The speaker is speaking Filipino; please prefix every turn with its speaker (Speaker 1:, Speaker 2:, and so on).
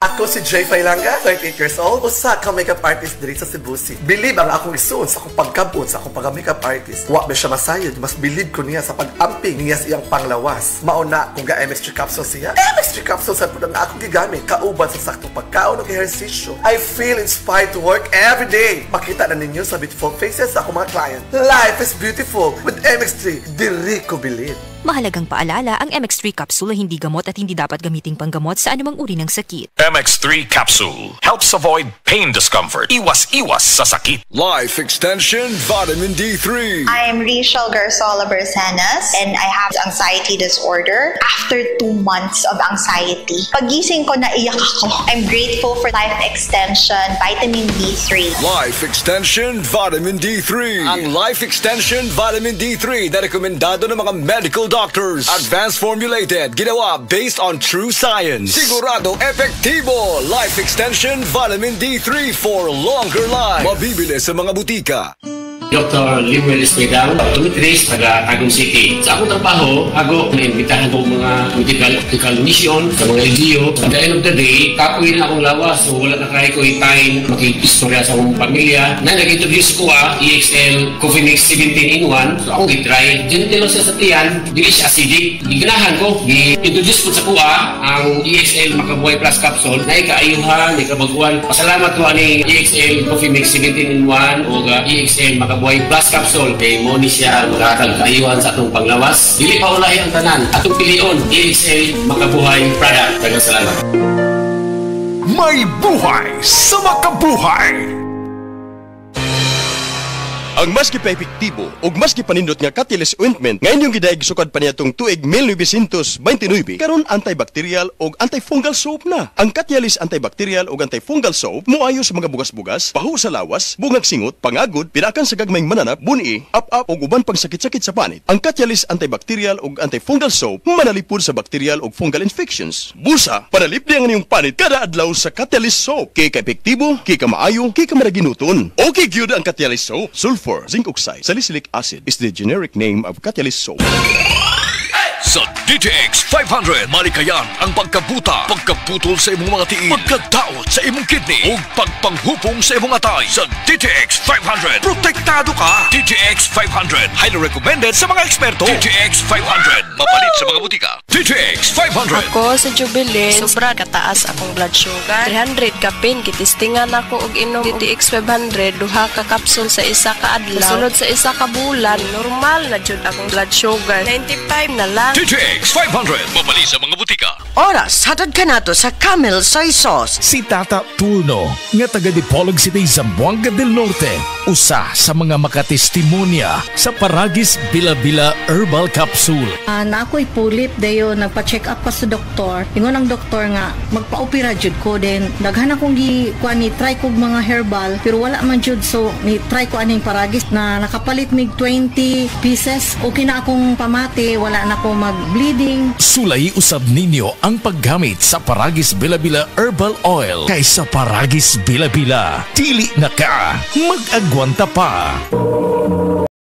Speaker 1: Ako si Jay Failanga, 38 years old, usa ka makeup artist diri sa Cebu City. Believe ang akong isuon sa akong pagkabot sa akong pagka-makeup artist. Wa ba siya masayod, mas believe ko niya sa pag-amping niya sa iyang panglawas. Mauna kung ga MX3 capsule siya. MX3 capsule sa pud nga akong gigamit kauban sa saktong pagkaon ug ehersisyo. I feel inspired to work every day. Makita na ninyo sa beautiful faces sa akong mga client. Life is beautiful with MX3. Diri ko believe.
Speaker 2: Mahalagang paalala, ang MX3 capsule ay hindi gamot at hindi dapat gamiting panggamot sa anumang uri ng sakit.
Speaker 3: MX3 capsule helps avoid pain discomfort. Iwas-iwas sa sakit.
Speaker 4: Life Extension Vitamin D3.
Speaker 5: I'm Rachel Garzola Bersanas and I have anxiety disorder. After 2 months of anxiety, pagising ko naiyak ako. I'm grateful for Life Extension Vitamin D3.
Speaker 4: Life Extension Vitamin D3. Ang Life Extension Vitamin D3 na rekomendado ng mga medical doctors. Advanced formulated, ginawa based on true science. Sigurado epektibo. Life Extension Vitamin D3 for longer life. Mabibili sa mga butika.
Speaker 6: Dr. Limuel Espedang, optometrist, taga Tagum City. Sa akong trabaho, ako naimbitahan ko mga medical mission sa mga LGU. At the end of the day, kapoy na akong lawas. So wala na kaya ko time makikistorya sa akong pamilya. Na nag-introduce ko EXL Coffee Mix 17 in 1. So akong gitry. Gentle siya sa tiyan, hindi siya acidic. Iganahan ko, i-introduce ko sa kuha ang EXL Makabuhay Plus Capsule na ikaayuhan, ikabaguan. Pasalamat ko ani EXL Coffee Mix 17 in 1 o EXL Makabuhay Plus Capsule kay mo ni siya makakagayuhan sa atong panglawas. Dili pa ulahi ang tanan. Atong pilion, EXL Makabuhay product. Daghang salamat.
Speaker 3: May buhay sa makabuhay!
Speaker 7: Ang maski pa epektibo ug maski panindot nga Catalyst ointment ngayon yung gidaig sukad pa niyatong tuig 1929 karon antibacterial ug antifungal soap na. Ang Catalyst antibacterial ug antifungal soap moayo sa mga bugas-bugas, pahu sa lawas, bungag singot, pangagod, pinakan sa gagmayng mananap, buni, up-up ug uban pang sakit-sakit sa panit. Ang Catalyst antibacterial ug antifungal soap manalipod sa bacterial ug fungal infections. Busa, panalip niya ang inyong panit kada adlaw sa Catalyst soap. Kay ka epektibo, kay ka maayo, kay ka maraginuton. Okay gyud ang Catalyst soap. Sulfur, zinc oxide, salicylic acid is the generic name of Catalyst soap.
Speaker 3: Sa DTX 500, malikayan ang pagkabuta, pagkaputol sa imong mga tiil, pagkadaot sa imong kidney, ug pagpanghupong sa imong atay. Sa DTX 500, protektado ka. DTX 500, highly recommended sa mga eksperto. DTX 500, mapalit sa mga butika. DTX 500.
Speaker 8: Ako sa Jubilee, sobra kataas akong blood sugar. 300 kapin, kitistingan ako og inom DTX 500, duha ka kapsul sa isa ka adlaw. Sunod sa isa ka bulan, normal na jud akong blood sugar. 95 na lang.
Speaker 3: DTX 500, mapali sa mga butika.
Speaker 9: Oras, hatod ka nato sa Camel Soy Sauce.
Speaker 10: Si Tata Turno, nga taga Dipolog City, Zamboanga del Norte, usa sa mga makatestimonya sa Paragis Bila-Bila Herbal Capsule.
Speaker 11: Na ako'y pulip dayo, nagpa-check up pa sa doktor. Ingon ang doktor nga, magpa-opera jud ko din. Daghan akong try kog mga herbal, pero wala man jud, so ni-try ko aning Paragis na nakapalit mig 20 pieces. Okay na akong pamati, wala na akong mag-bleeding.
Speaker 10: Sulay usab ninyo ang paggamit sa Paragis Bila-Bila Herbal Oil kaysa Paragis Bila-Bila. Dili na ka, mag-agwanta pa.